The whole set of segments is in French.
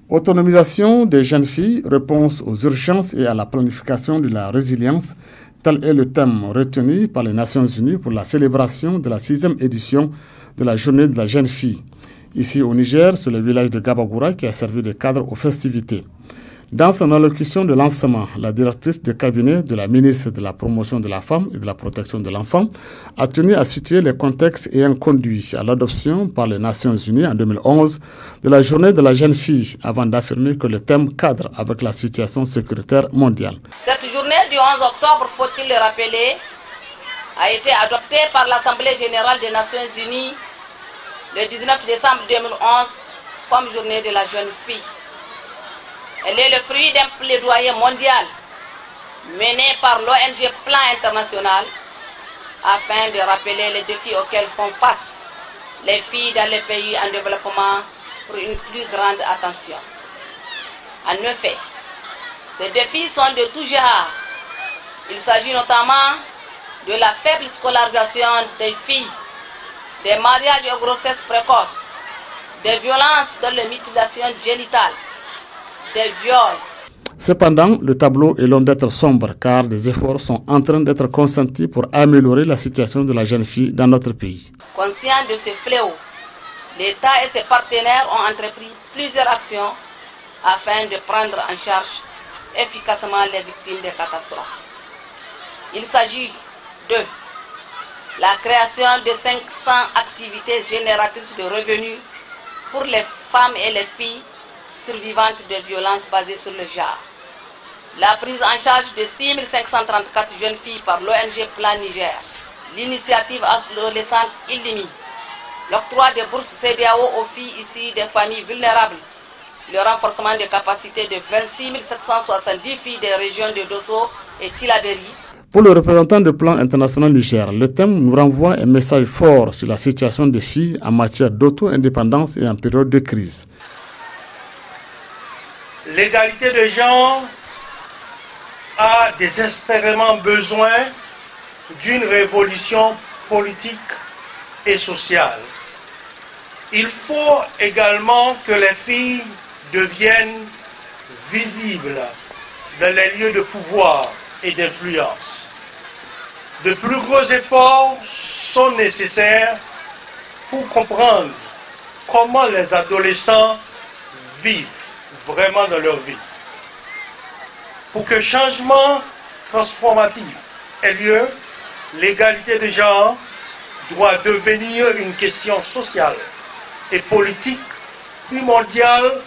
Autonomisation des jeunes filles, réponse aux urgences et à la planification de la résilience, tel est le thème retenu par les Nations Unies pour la célébration de la 6e édition de la Journée de la jeune fille. Ici au Niger, c'est le village de Gabagoura qui a servi de cadre aux festivités. Dans son allocution de lancement, la directrice de cabinet de la ministre de la Promotion de la Femme et de la Protection de l'Enfant a tenu à situer les contextes ayant conduit à l'adoption par les Nations Unies en 2011 de la Journée de la jeune fille, avant d'affirmer que le thème cadre avec la situation sécuritaire mondiale. Cette journée du 11 octobre, faut-il le rappeler, a été adoptée par l'Assemblée générale des Nations Unies le 19 décembre 2011 comme Journée de la jeune fille. Elle est le fruit d'un plaidoyer mondial mené par l'ONG Plan International afin de rappeler les défis auxquels font face les filles dans les pays en développement pour une plus grande attention. En effet, ces défis sont de tout genre. Il s'agit notamment de la faible scolarisation des filles, des mariages et grossesses précoces, des violences dans les mutilations génitales, des viols. Cependant, le tableau est loin d'être sombre car des efforts sont en train d'être consentis pour améliorer la situation de la jeune fille dans notre pays. Conscient de ce fléau, l'État et ses partenaires ont entrepris plusieurs actions afin de prendre en charge efficacement les victimes des catastrophes. Il s'agit de la création de 500 activités génératrices de revenus pour les femmes et les filles survivantes de violences basées sur le genre. La prise en charge de 6534 jeunes filles par l'ONG Plan Niger. L'initiative adolescente illimitée. L'octroi des bourses CEDEAO aux filles issues des familles vulnérables. Le renforcement des capacités de 26 770 filles des régions de Dosso et Tilaberi. Pour le représentant du Plan International Niger, le thème nous renvoie un message fort sur la situation des filles en matière d'auto-indépendance et en période de crise. L'égalité de genre a désespérément besoin d'une révolution politique et sociale. Il faut également que les filles deviennent visibles dans les lieux de pouvoir et d'influence. De plus gros efforts sont nécessaires pour comprendre comment les adolescents vivent vraiment dans leur vie. Pour que changement transformatif ait lieu, l'égalité de genre doit devenir une question sociale et politique primordiale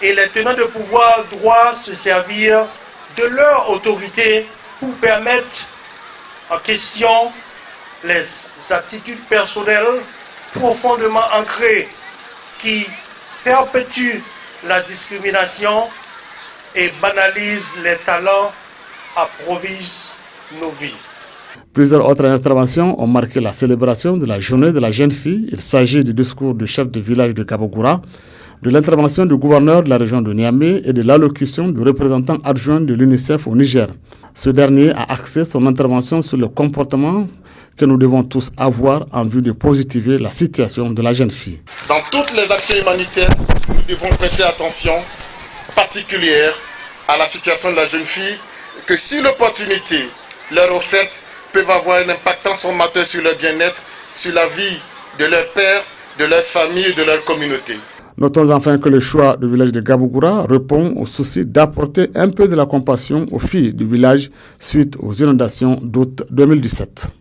et les tenants de pouvoir doivent se servir de leur autorité pour permettre en question les attitudes personnelles profondément ancrées qui perpétuent la discrimination et banalise les talents approvisent nos vies. Plusieurs autres interventions ont marqué la célébration de la journée de la jeune fille. Il s'agit du discours du chef de village de Gabagoura, de l'intervention du gouverneur de la région de Niamey et de l'allocution du représentant adjoint de l'UNICEF au Niger. Ce dernier a axé son intervention sur le comportement que nous devons tous avoir en vue de positiver la situation de la jeune fille. Dans toutes les actions humanitaires, nous devons prêter attention particulière à la situation de la jeune fille, que si l'opportunité leur offerte peuvent avoir un impact transformateur sur leur bien-être, sur la vie de leur père, de leur famille et de leur communauté. Notons enfin que le choix du village de Gabagoura répond au souci d'apporter un peu de la compassion aux filles du village suite aux inondations d'août 2017.